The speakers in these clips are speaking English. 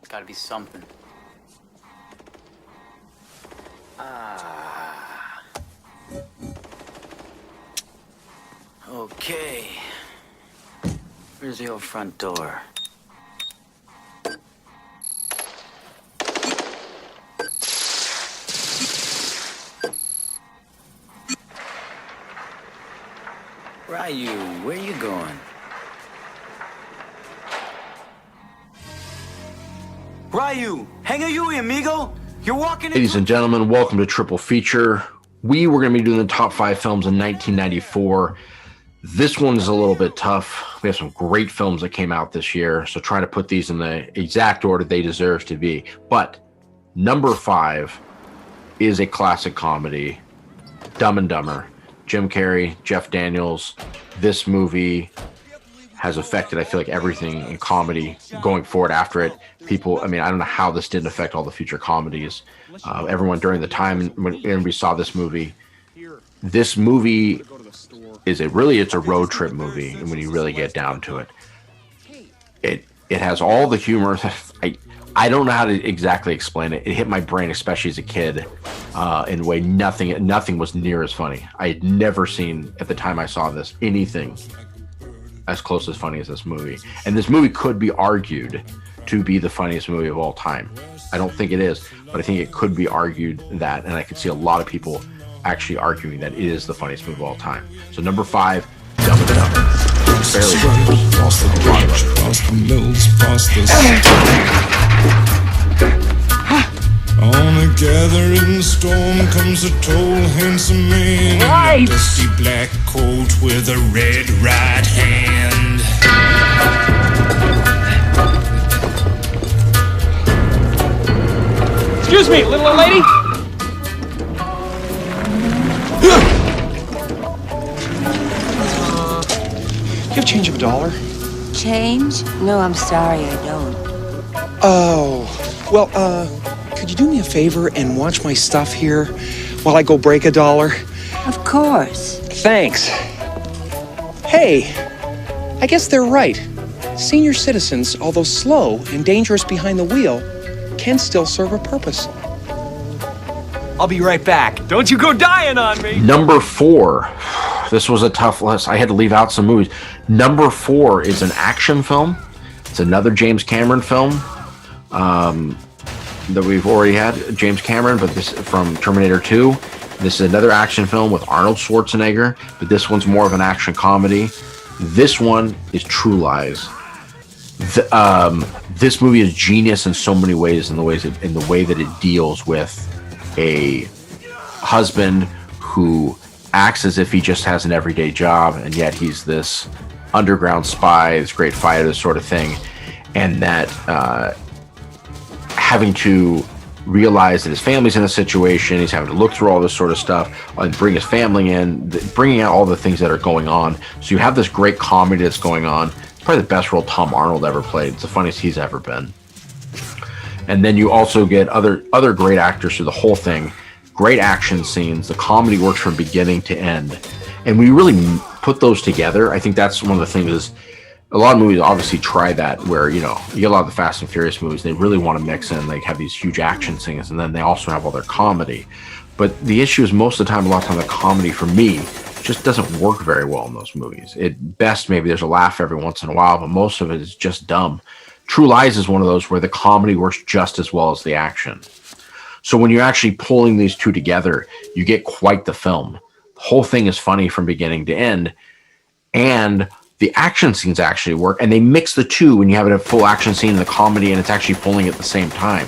Gotta be something. Ah. Okay. Where's the old front door? Ryu, where you going? Ryu, hang a you, amigo. You're walking. Ladies and gentlemen, welcome to Triple Feature. We were going to be doing the top 5 films in 1994. This one is a little bit tough. We have some great films that came out this year, so try to put these in the exact order they deserve to be. But number 5 is a classic comedy, Dumb and Dumber. Jim Carrey, Jeff Daniels. This movie has affected, I feel like, everything in comedy going forward after it. People, I mean, I don't know how this didn't affect all the future comedies. Everyone during the time when we saw this movie is it's a road trip movie. And when you really get down to it, it has all the humor. I don't know how to exactly explain it. It hit my brain, especially as a kid, in a way nothing was near as funny. I had never seen, at the time I saw this, anything as close as funny as this movie. And this movie could be argued to be the funniest movie of all time. I don't think it is, but I think it could be argued that, and I could see a lot of people actually arguing that it is the funniest movie of all time. So number 5, Dumb and Dumber. Barely Past the bridge, past the mills, past the On a gathering storm comes a tall, handsome man in a dusty black coat with a red right hand. Excuse me, little old lady. You have change of $1? Change? No, I'm sorry, I don't. Oh, well, could you do me a favor and watch my stuff here while I go break $1? Of course. Thanks. Hey, I guess they're right. Senior citizens, although slow and dangerous behind the wheel, can still serve a purpose. I'll be right back. Don't you go dying on me. Number 4. This was a tough list. I had to leave out some movies. Number 4 is an action film. It's another James Cameron film that we've already had. James Cameron, but this from Terminator 2. This is another action film with Arnold Schwarzenegger, but this one's more of an action comedy. This one is True Lies. This movie is genius in so many ways, in the way that it deals with a husband who acts as if he just has an everyday job, and yet he's this underground spy, this great fighter, this sort of thing, and that having to realize that his family's in a situation, he's having to look through all this sort of stuff and bring his family in, bringing out all the things that are going on. So you have this great comedy that's going on. It's probably the best role Tom Arnold ever played. It's the funniest he's ever been. And then you also get other great actors through the whole thing. Great action scenes. The comedy works from beginning to end. And we really put those together. I think that's one of the things is a lot of movies obviously try that, where, you know, you get a lot of the Fast and Furious movies, they really want to mix in, like have these huge action scenes, and then they also have all their comedy. But the issue is most of the time, a lot of time, the comedy for me just doesn't work very well in those movies. At best, maybe there's a laugh every once in a while, but most of it is just dumb. True Lies is one of those where the comedy works just as well as the action. So when you're actually pulling these two together, you get quite the film. The whole thing is funny from beginning to end, and the action scenes actually work, and they mix the two when you have a full action scene and the comedy, and it's actually pulling at the same time.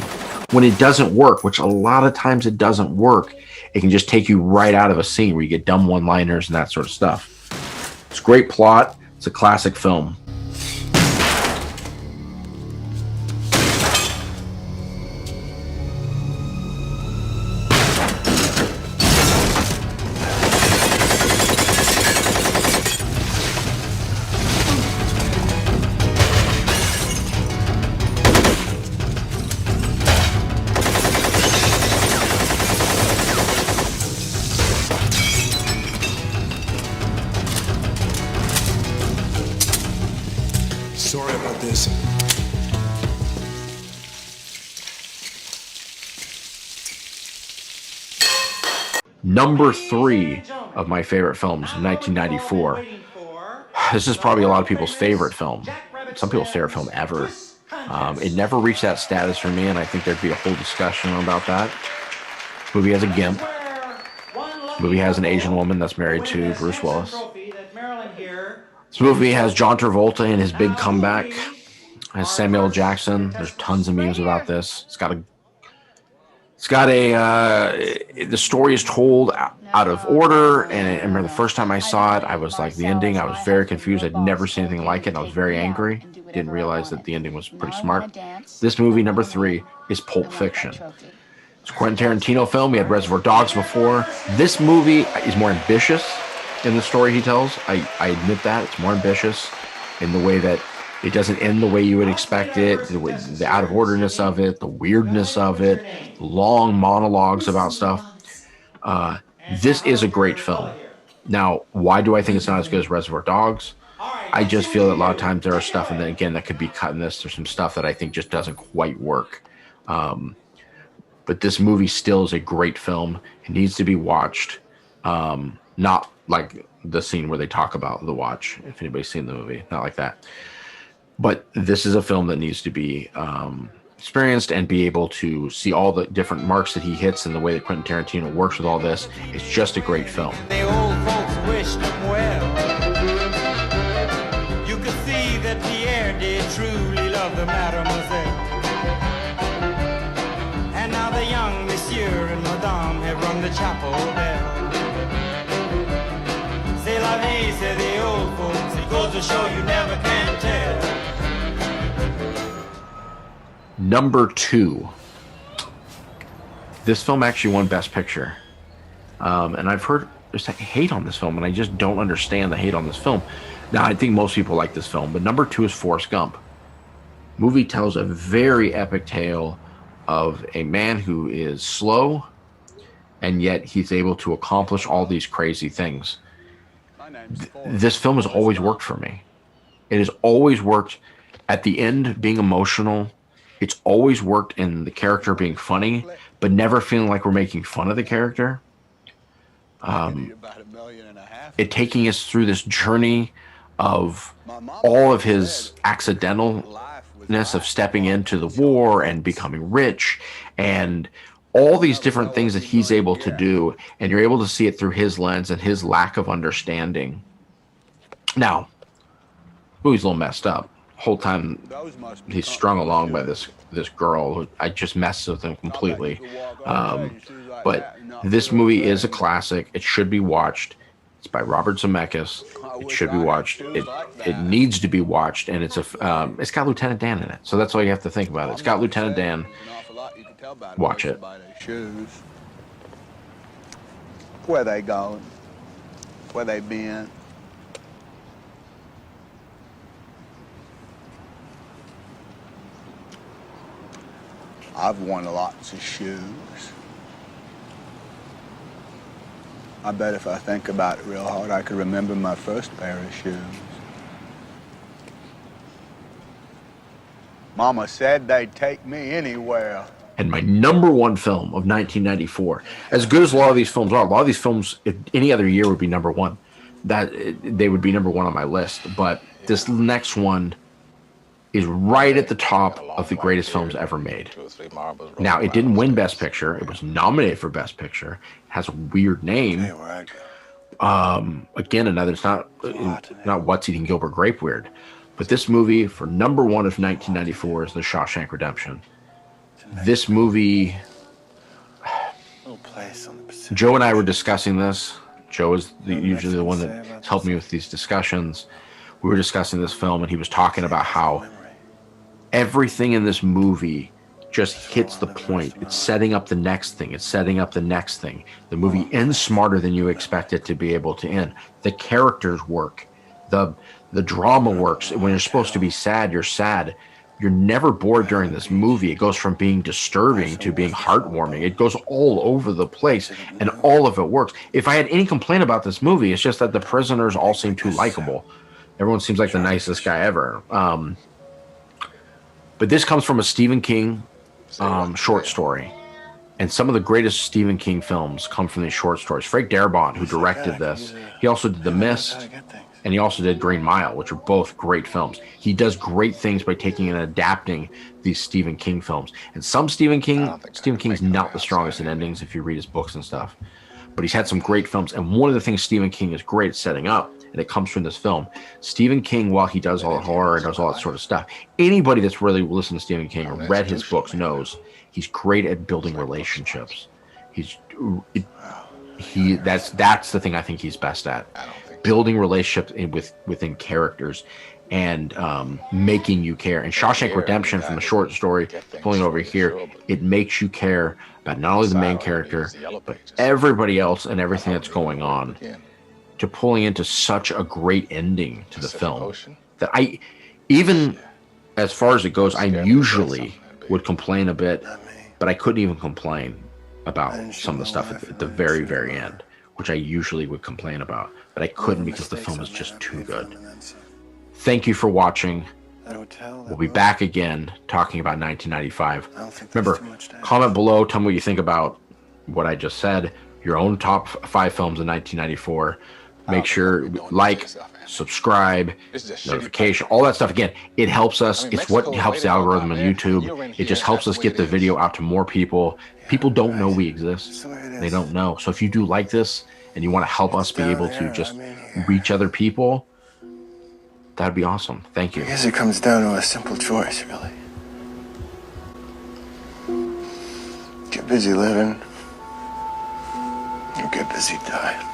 When it doesn't work, which a lot of times it doesn't work, it can just take you right out of a scene where you get dumb one-liners and that sort of stuff. It's a great plot. It's a classic film. Number 3 of my favorite films, 1994. This is probably a lot of people's favorite film. Some people's favorite film ever. It never reached that status for me, and I think there'd be a whole discussion about that. This movie has a gimp. This movie has an Asian woman that's married to Bruce Willis. This movie has John Travolta in his big comeback. It has Samuel L. Jackson. There's tons of memes about this. The story is told out of order, and I remember the first time I saw it, I was like, the ending, I was very confused. I'd never seen anything like it, and I was very angry. Didn't realize that the ending was pretty smart. This movie, number 3, is Pulp Fiction. It's a Quentin Tarantino film. We had Reservoir Dogs before. This movie is more ambitious in the story he tells. I admit that. It's more ambitious in the way that it doesn't end the way you would expect it, the out-of-orderness of it, the weirdness of it, long monologues about stuff. This is a great film. Now, why do I think it's not as good as Reservoir Dogs? I just feel that a lot of times there are stuff, and then again, that could be cut in this. There's some stuff that I think just doesn't quite work. But this movie still is a great film. It needs to be watched. Not like the scene where they talk about the watch, if anybody's seen the movie. Not like that. But this is a film that needs to be experienced and be able to see all the different marks that he hits and the way that Quentin Tarantino works with all this. It's just a great film. The old folks wished him well. You could see that Pierre did truly love the mademoiselle. And now the young monsieur and madame have rung the chapel bell. C'est la vie, say the old folks. It goes to show you never can tell. Number 2. This film actually won Best Picture. And I've heard there's hate on this film, and I just don't understand the hate on this film. Now, I think most people like this film, but number 2 is Forrest Gump. Movie tells a very epic tale of a man who is slow, and yet he's able to accomplish all these crazy things. This film has always worked for me. It has always worked at the end being emotional. It's always worked in the character being funny, but never feeling like we're making fun of the character. It taking us through this journey of all of his accidentalness of stepping into the war and becoming rich and all these different things that he's able to do, and you're able to see it through his lens and his lack of understanding. Now, the movie's a little messed up. Whole time he's strung along by this girl who I just messes with him completely. But this movie is a classic. It should be watched. It's by Robert Zemeckis. It should be watched. It needs to be watched, and it's got Lieutenant Dan in it. So that's all you have to think about it. It's got Lieutenant Dan. Watch it. Where they going? Where they been? I've worn lots of shoes. I bet if I think about it real hard, I could remember my first pair of shoes. Mama said they'd take me anywhere. And my number 1 film of 1994. As good as a lot of these films are, a lot of these films, if any other year, would be number 1. They would be number 1 on my list. But this next one is right at the top of the greatest films ever made. Now, it didn't win Best Picture. It was nominated for Best Picture. It has a weird name. Again, it's not What's Eating Gilbert Grape weird. But this movie, for number 1 of 1994, is The Shawshank Redemption. This movie, Joe and I were discussing this. Joe is usually the one that helped me with these discussions. We were discussing this film, and he was talking about how everything in this movie just hits the point. It's setting up the next thing. It's setting up the next thing. The movie ends smarter than you expect it to be able to end. The characters work. The drama works. When you're supposed to be sad, you're sad. You're never bored during this movie. It goes from being disturbing to being heartwarming. It goes all over the place, and all of it works. If I had any complaint about this movie, it's just that the prisoners all seem too likable. Everyone seems like the nicest guy ever. But this comes from a Stephen King short story. And some of the greatest Stephen King films come from these short stories. Frank Darabont, who directed this, he also did The Mist, and he also did Green Mile, which are both great films. He does great things by taking and adapting these Stephen King films. And some Stephen King's not the strongest in endings if you read his books and stuff. But he's had some great films. And one of the things Stephen King is great at setting up, and it comes from this film, Stephen King, while he does all the horror and does all that sort of stuff, anybody that's really listened to Stephen King or read his books knows he's great at building relationships. That's the thing I think he's best at. Building relationships within characters and making you care. And Shawshank Redemption, from the short story, pulling over here, it makes you care about not only the main character, but everybody else and everything that's going on, to pulling into such a great ending to the film that even as far as it goes, I usually would complain a bit, but I couldn't even complain about some of the stuff at the very, very end, which I usually would complain about, but I couldn't because the film is just too good. Thank you for watching. We'll be back again talking about 1995. Remember, comment below, tell me what you think about what I just said, your own top 5 films in 1994. Make sure like, subscribe, notification, all that stuff. Again, it helps us. It's what helps the algorithm on YouTube. It just helps us get the video out to more people. People don't know we exist. They don't know. So if you do like this and you want to help us be able to just reach other people, that'd be awesome. Thank you. I guess it comes down to a simple choice, really. Get busy living, or get busy dying.